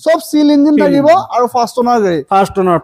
সব seal engine থাকিব আৰু ফাৰ্ষ্ট ওনাৰ গাড়ী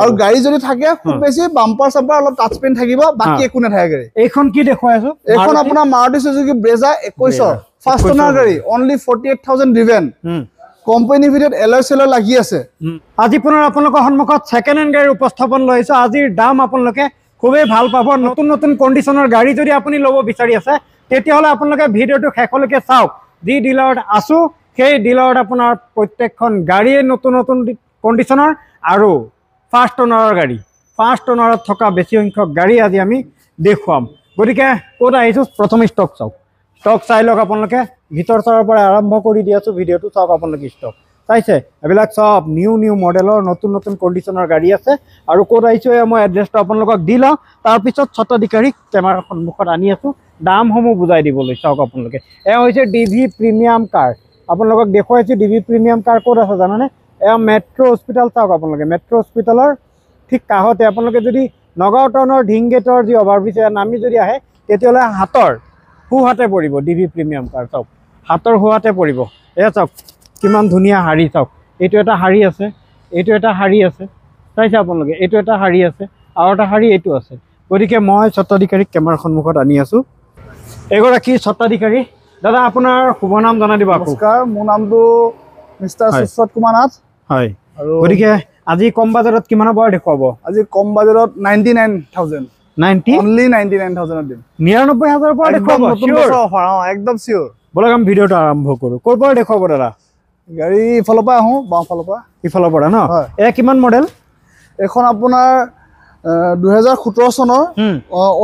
আৰু গাড়ী যদি থাকে খুব বেছি বাম্পাৰ সাম্পাৰ অলপ টাচ পেন থাকিব বাকি একো নাথাকে গাড়ী এইখন কি দেখুৱাই আছো এইখন আপোনাৰ Maruti Suzuki Brezza 21 first owner গাড়ী only 48000 driven কোম্পানী ভিতৰত এলয় সেলয় লাগি আছে আজি পুনৰ আপোনালোকৰ সন্মুখত সেকেন্ড হ্যান্ড গাড়ীৰ উপস্থাপন লৈছো আজিৰ দাম আপোনালোকে খুবেই ভাল পাব নতুন নতুন কন্ডিশনৰ গাড়ী যদি আপুনি ল'ব বিচাৰি আছে তেতিয়া হলে আপোনালোকে ভিডিওটো শেষলৈকে চাওক যি ডিলাৰত আছো সেই ডিলাৰত আপোনাৰ প্ৰত্যেকখন গাড়ীয়ে নতুন নতুন কন্ডিশনৰ আৰু ফাৰ্ষ্ট ওনাৰৰ গাড়ী ফাৰ্ষ্ট ওনাৰত থকা বেছি সংখ্যক গাড়ী আজি আমি দেখুৱাম গতিকে কোড আহিছো প্ৰথম ষ্টক চাওক ষ্টক চাই লওক আপোনালোকে ভিতৰ চাৰৰ পৰা আৰম্ভ কৰি দিয়াছো ভিডিওটো চাওক আপোনালোকে ষ্টক চাইছে এবিলাক সব নিউ মডেলৰ নতুন নতুন কন্ডিশনৰ গাড়ী আছে আৰু কোড আহিছো মই এড্ৰেছটো আপোনালোকক দিলা তাৰ পিছত ছটাধিকাৰী কেমেৰাৰ সন্মুখত আনি আছো দামসমূহ বুজাই দিবলৈ চাওক আপোনালোকে এয়া হৈছে ডিভি প্ৰিমিয়াম কাৰ আপোনালোকক দেখুৱাইছো ডিভি প্ৰিমিয়াম কাৰ কোড আছে জানানে এয়া মেট্ৰো হস্পিটাল চাওক আপোনালোকে মেট্ৰো হস্পিটালৰ ঠিক কাহতে আপোনালোকে যদি নগাঁও টাউনৰ ঢিংগেটৰ যি অভাৰব্ৰিজ নামি যদি আহে তেতিয়াহলে হাতৰ হুহাতে পৰিব ডিভি প্ৰিমিয়াম কাৰ চাওক হাতৰ হুহাতে পৰিব এয়া চাওক কিমান ধুনীয়া হাড়ি চাওক এইটো এটা হাড়ি আছে এইটো এটা হাড়ি আছে চাইছে আপোনালোকে এইটো এটা হাড়ি আছে আৰু এটা হাড়ি এইটো আছে গতিকে মই ছটাধিকাৰীক কেমেৰাৰ সন্মুখত আনি আছো এগৰাকী ছটাধিকাৰী দাদা আপোনাৰ শুভ নাম জনাই দিব নমস্কাৰ মোৰ নামটো মিষ্টাৰ সুশত কুমাৰ নাথ হয় আৰু গতিকে আজি কম বাজাৰত কিমান বৰ দেখুৱাব আজি কম বাজাৰত 99000 90 only 99000 দিম 99000 পৰা দেখুৱাব নতুন বছৰ অফাৰ একদম সিওৰ বলক আমি ভিডিওটো আৰম্ভ কৰো ক'ৰ পৰা দেখুৱাব দাদা গাড়ী ইফালৰ পৰা আহো বাওঁ ফালৰ পৰা ইফালৰ পৰা ন এ কিমান মডেল এখন আপোনাৰ 2017 চনৰ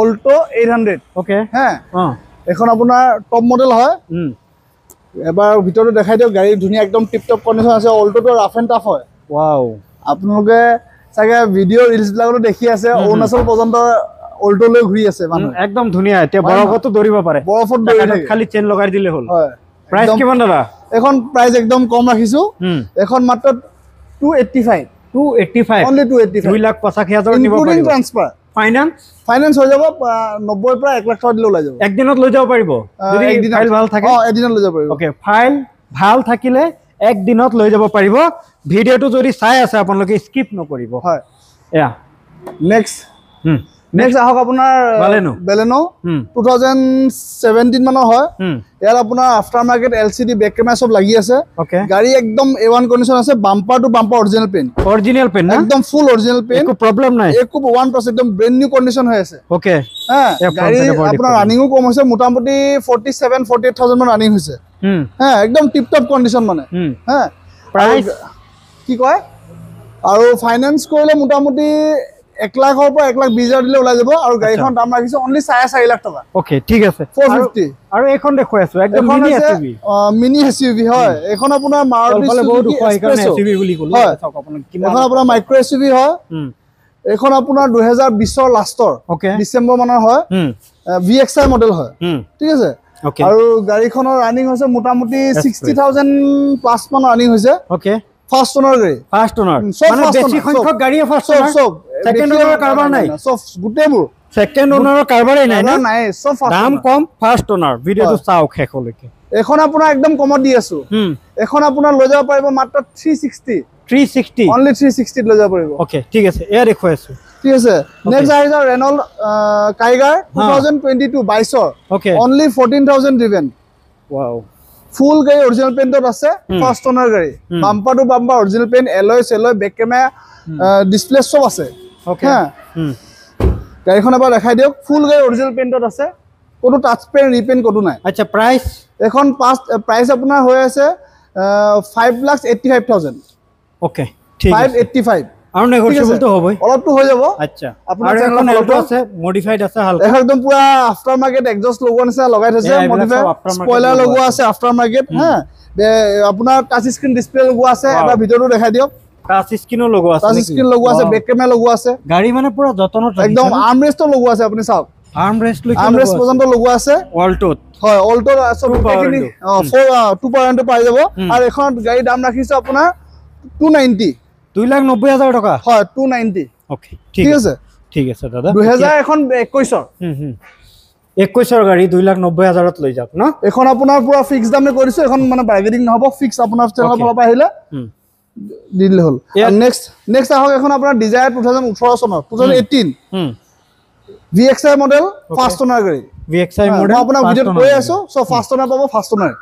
অল্টো 800 ওকে হ্যাঁ এখন আপোনাৰ টপ মডেল হয় এবাৰ ভিতৰটো দেখাই দিও গাড়ী ধুনীয়া একদম টিপ টপ কন্ডিশন আছে অল্টোটো ৰাফ এণ্ড টাফ হয় ওয়াও আপোনালোকে চাগে ভিডিও ৰিলস বিলাকতো দেখি আছে অৰুণাচল পৰ্যন্ত অল্টো লৈ ঘূৰি আছে মানুহ একদম ধুনীয়া এতিয়া বৰফতো দৌৰিব পাৰে বৰফত দৌৰি থাকে খালি চেন লগাই দিলে হ'ল হয় প্ৰাইস কিমান দাদা এখন প্ৰাইস একদম কম ৰাখিছো এখন মাত্ৰ 285 only 285 2,85,000 নিব পাৰিব ট্ৰান্সফাৰ ফাইনান্স হৈ যাব 90 পৰা 1 লাখ টকা দিলে ওলাই যাব একদিনত লৈ যাব পাৰিব যদি ফাইল ভাল থাকে একদিনত লৈ যাব পাৰিব ওকে ফাইল ভাল থাকিলে একদিনত লৈ যাব পাৰিব ভিডিওটো যদি চাই আছে আপোনালোকে স্কিপ নকৰিব হয় এয়া নেক্সট আহক আপোনাৰ বেলেনো 2017 মানৰ হয় ইয়াৰ আপোনাৰ after market LCD back camera সব লাগি আছে গাড়ী একদম A1 কন্ডিশন আছে bumper to bumper original paint না একদম ফুল অৰিজিনাল পেইন্ট একো প্ৰবলেম নাই একো 1% একদম ব্ৰ্যান্ড নিউ কন্ডিশন হৈ আছে ওকে হ্যাঁ গাড়ী আপোনাৰ ৰানিংও কম হৈছে মোটামুটি 47-48,000 মান ৰানিং হৈছে হ্যাঁ একদম টিপ টপ কন্ডিশন মানে হ্যাঁ প্ৰাইস কি কয় আৰু ফাইনান্স কৰিলে মোটামুটি 1 লাখৰ পৰা 1,20,000 দিলে ওলাই যাব আৰু গাড়ীখন দাম ৰাখিছে only 4.5 লাখ টকা ওকে ঠিক আছে 450 আৰু এখন দেখুৱাই আছো একদম মিনি এসইউভি হয় এখন আপোনাৰ মাৰুতি সুজুকি এসইউভি বুলি ক'লো চাওক আপোনাক কিমান এখন আপোনাৰ মাইক্ৰো এসইউভি হয় এখন আপোনাৰ 2020 ৰ লাষ্টৰ ডিসেম্বৰ মানৰ হয় VXI মডেল হয় ঠিক আছে আৰু গাড়ীখনৰ ৰানিং হৈছে মোটামুটি 60,000 প্লাস মান ৰানিং হৈছে ওকে ফাৰ্ষ্ট ওনাৰ গাড়ী ফাৰ্ষ্ট ওনাৰ মানে বেছি সংখ্যক গাড়ী ফাৰ্ষ্ট ওনাৰ সব সেকেন্ড ওনাৰৰ কাৰবাৰ নাই সব গুটেবোৰ সেকেন্ড ওনাৰৰ কাৰবাৰে নাই নাই সব দাম কম ফাৰ্ষ্ট ওনাৰ ভিডিওটো চাওক শেষলৈকে এখন আপোনাৰ একদম কমত দি আছো এখন আপোনাৰ লৈ যাব পাৰিব মাত্ৰ 360 only 360 লৈ যাব পাৰিব ওকে ঠিক আছে এয়া দেখুৱাই আছো ঠিক আছে নেক্সট আহিছে Renault Kiger 2022 22 okay only 14,000 driven wow full গাড়ী অৰিজিনাল পেইন্টত আছে ফাৰ্ষ্ট ওনাৰ গাড়ী bumper to bumper original paint alloy সেলয় বেক কেমেৰা ডিসপ্লে সব আছে ওকে গাড়ীখন এবাৰ দেখাই দিওক ফুল গাড়ী অৰিজিনাল পেইন্টত আছে কোনো টাচ পেইন্ট ৰিপেইন্ট কোনো নাই আচ্ছা প্ৰাইস এখন প্ৰাইস আপোনাৰ হৈ আছে 5,85,000 ওকে ঠিক আছে 585 আৰু নেগোশিয়েবল তো হবই অলপটো হৈ যাব আচ্ছা আপোনাৰ এখন অলটো আছে মডিফাইড আছে হালকা একদম পুৰা আফটাৰ মাৰ্কেট এক্সজস্ট লগোৱা আছে লগাই থৈছে মডিফাই স্পয়লাৰ লগোৱা আছে আফটাৰ মাৰ্কেট হ্যাঁ আপোনাৰ টাচ স্ক্ৰিন ডিসপ্লে লগোৱা আছে এবাৰ ভিডিওটো দেখাই দিওক টাচ স্ক্ৰিনো লগোৱা আছে টাচ স্ক্ৰিন লগোৱা আছে বেক কেমেৰা লগোৱা আছে গাড়ী মানে পুৰা যতনত একদম আৰ্মৰেষ্টও লগোৱা আছে আপুনি চাওক আৰ্মৰেষ্ট পৰ্যন্ত লগোৱা আছে অল্টোত হয় অল্টো সব গোটেইখিনি 2.2 পাই যাব আৰু এখন গাড়ী দাম ৰাখিছে আপোনাৰ 290 2,90,000 টকা হয় 290 ওকে ঠিক আছে দাদা 2000 এখন 21 21 গাড়ী 2,90,000 লৈ যাওক ন এখন আপোনাৰ পুৰা ফিক্স দামে কৰিছো এখন মানে বাৰ্গেনিং নহব ফিক্স আপোনাৰ চেনেলৰ ফালৰ পৰা আহিলে দিলে হ'ল নেক্সট আহক এখন আপোনাৰ ডিজায়াৰ 2018 চনৰ 2018 VXI মডেল ফাৰ্ষ্ট ওনাৰ গাড়ী VXI মডেল মই আপোনাক ভিডিঅ'ত কৈ আছো সো ফাৰ্ষ্ট ওনাৰ পাব ফাৰ্ষ্ট ওনাৰ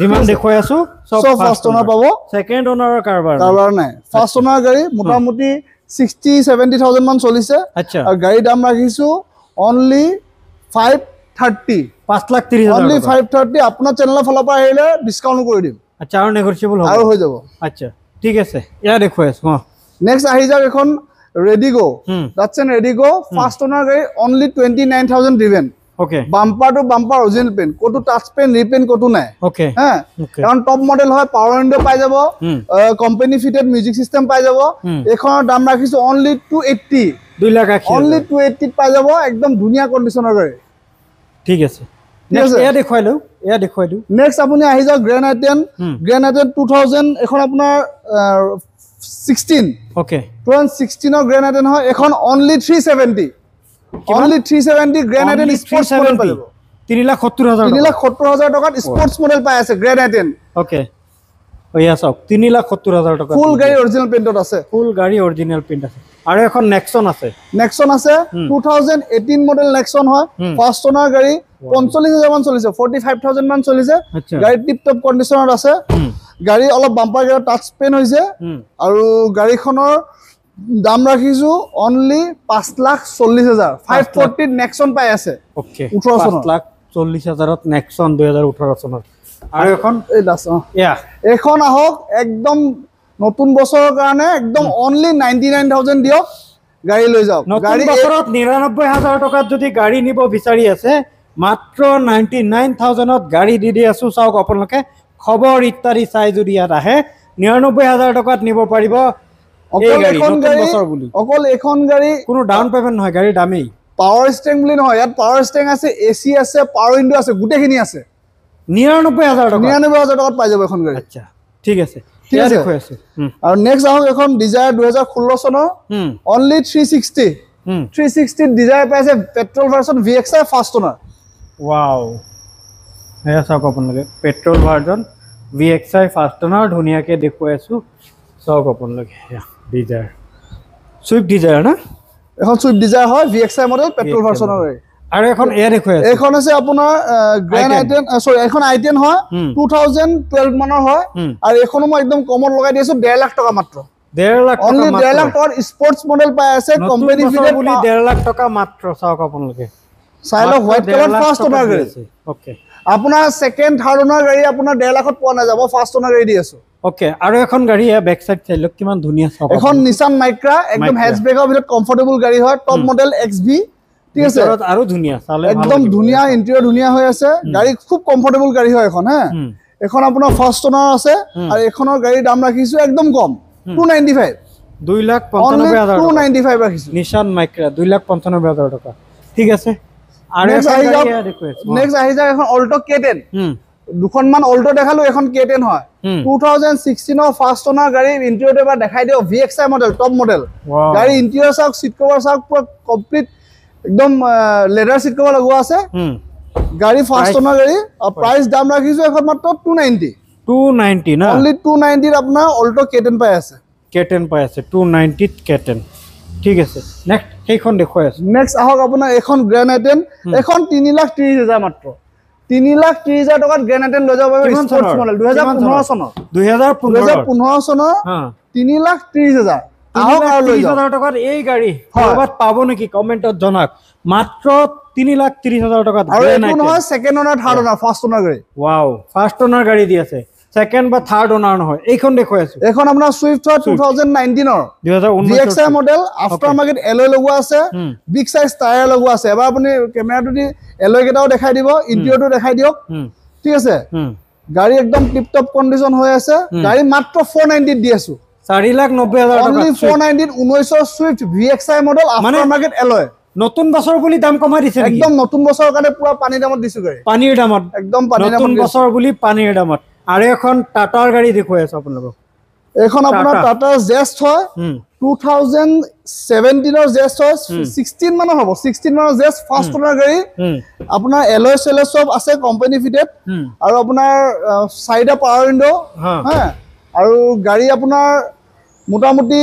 যিমান দেখুৱাই আছো সব ফাৰ্ষ্ট ওনাৰ পাব সেকেন্ড ওনাৰৰ কাৰবাৰ নাই ফাৰ্ষ্ট ওনাৰ গাড়ী মোটামুটি 60-70,000 মান চলিছে আৰু গাড়ী দাম ৰাখিছো অনলি 530 5,30,000 অনলি 530 আপোনাৰ চেনেলৰ ফালৰ পৰা আহিলে ডিসকাউন্ট কৰি দিম আচ্ছা আৰু নেগোচিয়েবল হ'ব আৰু হৈ যাব আচ্ছা ঠিক আছে ইয়া দেখুৱাই আছো নেক্সট আহি যাওক এখন Redigo Datsun Redigo first owner গাড়ী only 29,000 driven okay bumper to bumper original paint কোটো টাচ পেন ৰিপেন কোটো নাই ওকে হ্যাঁ কাৰণ টপ মডেল হয় পাৱাৰ উইন্ডো পাই যাব কোম্পানী ফিটেড মিউজিক সিস্টেম পাই যাব এখনৰ দাম ৰাখিছো অনলি 280 2 লাখ ৰাখি অনলি 280 পাই যাব একদম ধুনিয়া কন্ডিশনৰ গাড়ী ঠিক আছে নেক্সট এয়া দেখুৱাই দিও নেক্সট আপুনি আহি যাওক গ্ৰেণ্ড আইটেন 2000 এখন আপোনাৰ 16 ওকে 2016 ৰ গ্ৰেণ্ড আইটেন হয় এখন only 370 only 370 grand আইটেন sports model পাই যাব 3,70,000 টকাত স্পোৰ্টছ মডেল পাই আছে গ্ৰেণ্ড আইটেন ওকে ওয়া সব 3,70,000 টাকা ফুল গাড়ী অৰিজিনাল পেইন্টত আছে ফুল গাড়ী অৰিজিনাল পেইন্ট আছে আৰু এখন নেক্সন আছে 2018 মডেল নেক্সন হয় ফাৰ্ষ্ট ওনাৰ গাড়ী 45,000 মান চলিছে 45,000 মান চলিছে গাড়ী টিপ টপ কন্ডিশনত আছে গাড়ী অলপ বাম্পাৰ গেৰ টাচ পেন হৈছে আৰু গাড়ীখনৰ দাম ৰাখিছো অনলি 5,40,000 540 নেক্সন পাই আছে ওকে 5,40,000 ত নেক্সন 2018 চনত আৰু এখন এই লাষ্ট এখন আহক একদম নতুন বছৰৰ কাৰণে একদম অনলি 99,000 দিয়ক গাড়ী লৈ যাওক গাড়ী বছৰত 99,000 টকাত যদি গাড়ী নিব বিচাৰি আছে মাত্ৰ 99,000 ত গাড়ী দি আছো চাওক আপোনালোকে খবৰ ইত্যাদি চাই যদি ইয়াত আহে 99,000 টকাত নিব পাৰিব অকল এখন গাড়ী কোনো ডাউন পেমেন্ট নহয় গাড়ী দামেই পাৱাৰ ষ্টেং বুলি নহয় ইয়াত পাৱাৰ ষ্টেং আছে এসি আছে পাৱাৰ উইন্ডো আছে গুটেখিনি আছে 99,000 টকা 99,000 টকাত পাই যাব এখন গাড়ী আচ্ছা ঠিক আছে দেখুৱাই আছো আৰু নেক্সট আহক এখন ডিজায়াৰ 2016 চনৰ অনলি 360 ডিজায়াৰ পাইছে petrol version VXI first owner wow এয়া চাওক আপোনালোকে petrol version VXI first owner ধুনিয়াকে দেখুৱাই আছো চাওক আপোনালোকে ডিজায়াৰ সুইফট ডিজায়াৰ না এখন সুইফট ডিজায়াৰ হয় VXI মডেল পেট্ৰল ভাৰ্জনৰ আৰু এখন এয়া দেখুৱাই আছে এখন আছে আপোনাৰ গ্ৰেণ্ড আইটেন সৰি এখন আইটেন হয় 2012 মানৰ হয় আৰু এখনো মই একদম কমত লগাই দিছো 1.5 লাখ টকা মাত্ৰ 1.5 লাখ অনলি 1.5 লাখ টকাৰ স্পোৰ্টছ মডেল পাই আছে কোম্পানী ফিটেড বুলি 1.5 লাখ টকা মাত্ৰ চাওক আপোনালোকে চাইল হোৱাইট কালাৰ ফাৰ্ষ্ট ওনাৰ গাড়ী ওকে আপোনাৰ সেকেন্ড থাৰ্ড ওনাৰ গাড়ী আপোনাৰ 1.5 লাখত পোৱা নাযাব ফাৰ্ষ্ট ওনাৰ গাড়ী দি আছো ওকে আৰু এখন গাড়ী বেক সাইড চাইলক কিমান ধুনিয়া চাওক এখন নিসান মাইক্ৰা একদম হেচবেকৰ ভিতৰত কমফৰ্টেবল গাড়ী হয় টপ মডেল XB ঠিক আছে আৰু ধুনিয়া চালে একদম ধুনিয়া ইন্টেৰিয়ৰ ধুনিয়া হৈ আছে গাড়ী খুব কমফৰ্টেবল গাড়ী হয় এখন হ্যাঁ এখন আপোনাৰ ফাৰ্ষ্ট ওনাৰ আছে আৰু এখনৰ গাড়ীৰ দাম ৰাখিছো একদম কম 295 2,95,000 295 ৰাখিছো নিসান মাইক্ৰা 2,95,000 টকা ঠিক আছে আৰু নেক্সট আহি যায় এখন অল্টো K10 দুখনমান অল্টো দেখালো এখন K10 হয় 2016 ৰ ফাৰ্ষ্ট ওনাৰ গাড়ী ইন্টেৰিয়ৰ এবাৰ দেখাই দিও VXI মডেল টপ মডেল গাড়ী ইন্টেৰিয়ৰ চাওক সিট কভাৰ চাওক পুৰা কমপ্লিট একদম লেদাৰ সিট কভাৰ লগোৱা আছে গাড়ী ফাৰ্ষ্ট ওনাৰ গাড়ী প্ৰাইস দাম ৰাখিছো এখন মাত্ৰ 290 না অনলি 290 ত আপোনাৰ অল্টো K10 পাই আছে 290 ত K10 ঠিক আছে নেক্সট সেইখন দেখুৱাই আছে নেক্সট আহক আপোনাৰ এখন গ্ৰেণ্ড আইটেন এখন 3,30,000 মাত্ৰ 3,30,000 টকাত গ্ৰেণ্ড আইটেন লৈ যাব পাৰিব স্পোৰ্টছ মডেল 2015 চনৰ 2015 চনৰ 3,30,000 আহক আৰু লৈ যাওক 30,000 টকাত এই গাড়ী কৰবাত পাব নেকি কমেন্টত জনাক মাত্ৰ 3,30,000 টকাত আৰু এইটো নহয় second owner third owner first owner গাড়ী ওয়াও ফাৰ্ষ্ট ওনাৰ গাড়ী দি আছে সেকেন্ড বা থাৰ্ড ওনাৰ নহয় এইখন দেখুৱাই আছো এখন আপোনাৰ সুইফট 2019 ৰ 2019 VXI model after market alloy লগোৱা আছে বিগ সাইজ টায়াৰ লগোৱা আছে এবাৰ আপুনি কেমেৰাটো দি এলয় কেটাও দেখাই দিব ইন্টেৰিয়ৰটো দেখাই দিয়ক ঠিক আছে গাড়ী একদম টিপ টপ কন্ডিশন হৈ আছে গাড়ী মাত্ৰ 490 দি আছো 4,90,000 টকা অনলি 490 19 ৰ Swift VXI model after market alloy নতুন বছৰ বুলি দাম কমাই দিছে একদম নতুন বছৰৰ কাৰণে পুৰা পানী দামত দিছো গাড়ী পানীৰ দামত একদম পানী দামত নতুন বছৰ বুলি পানীৰ দামত আৰু এখন টাটাৰ গাড়ী দেখুৱাই আছে আপোনালোকক এখন আপোনাৰ টাটা জেষ্ট হয় 2017 ৰ জেষ্ট হয় 16 মানৰ হ'ব 16 মানৰ জেষ্ট ফাৰ্ষ্ট ওনাৰ গাড়ী আপোনাৰ এলয় সেলয় সব আছে কোম্পানী ফিটেড আৰু আপোনাৰ সাইডা পাৱাৰ উইন্ডো হ্যাঁ আৰু গাড়ী আপোনাৰ মোটামুটি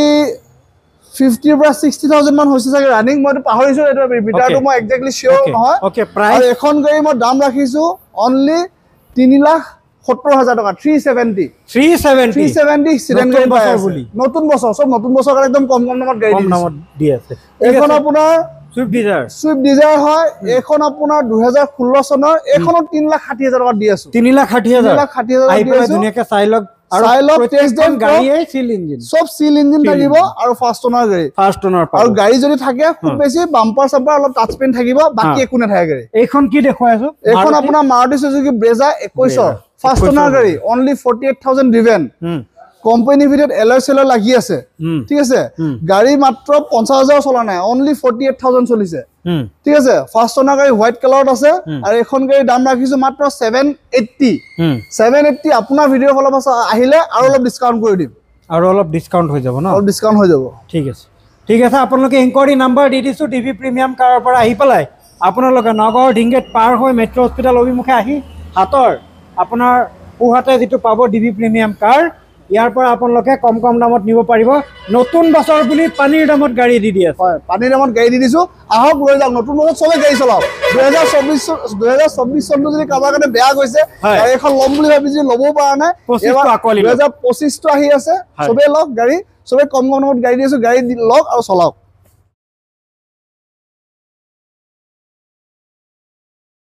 50 পৰা 60,000 মান হৈছে চাগে ৰানিং মইতো পাহৰিছো এটা মিটাৰটো মই এক্স্যাক্টলি শিওৰ নহয় ওকে প্ৰাইস আৰু এখন গাড়ী মই দাম ৰাখিছো অনলি 3,70,000 টকা 370 সিডান গাড়ী পাই আছে নতুন বছৰ সব নতুন বছৰ কাৰণে একদম কম দামত গাড়ী দি আছে এখন আপোনাৰ সুইফট ডিজায়াৰ হয় এখন আপোনাৰ 2016 চনৰ এখনো 3,60,000 টকা দি আছো 3,60,000 আই পেলাই ধুনিয়াকে চাই লওক আৰু টেষ্ট ড্ৰাইভ গাড়ী সিল ইঞ্জিন সব সিল ইঞ্জিন থাকিব আৰু ফাৰ্স্ট ওনাৰ আৰু গাড়ী যদি থাকে খুব বেছি বাম্পাৰ সাম্পাৰ অলপ টাচ পেইন থাকিব বাকি একো নাথাকে গাড়ী এইখন কি দেখুৱাই আছো এইখন আপোনাৰ Maruti Suzuki Brezza 21 first owner গাড়ী অনলি 48,000 ড্ৰিভেন কোম্পানি ভিতৰত এলয় সেলয় লাগি আছে ঠিক আছে গাড়ী মাত্ৰ 50,000 চলা নাই অনলি 48,000 চলিছে ঠিক আছে ফাৰ্স্ট ওনাৰ গাড়ী হোৱাইট কালাৰত আছে আৰু এখন গাড়ী দাম ৰাখিছো মাত্ৰ 780 আপোনাৰ ভিডিঅ ফলৰ পাছ আহিলে আৰু অলপ ডিসকাউন্ট কৰি দিম আৰু অলপ ডিসকাউন্ট হৈ যাব ন অলপ ডিসকাউন্ট হৈ যাব ঠিক আছে আপোনালোকে ইনকুৱাৰী নাম্বাৰ দি দিছো টিভি প্ৰিমিয়াম কাৰৰ পৰা আহি পেলাই আপোনালোকে নগাঁৱৰ ঢিংগেট পাৰ হৈ মেট্ৰ হস্পিটাল অভিমুখে আহি হাতৰ আপোনাৰ পুহাতে যেটো পাব ডিভি প্ৰিমিয়াম কাৰ ইয়াৰ পৰা আপোনালোকে কম দামত নিব পাৰিব নতুন বছৰ বুলি পানীৰ দামত গাড়ী দি আছে হয় পানীৰ দামত গাড়ী দি দিছো আহক লৈ যাওক নতুন বছৰত সবে গাড়ী চলাওক 2024 চনটো যদি কাৰোবাৰ কাৰণে বেয়া গৈছে গাড়ী এখন ল'ম বুলি ভাবিছি ল'বও পৰা নাই 2025 টো আহি আছে সবে লওক গাড়ী সবে কম দামত গাড়ী দি আছো গাড়ী লওক আৰু চলাওক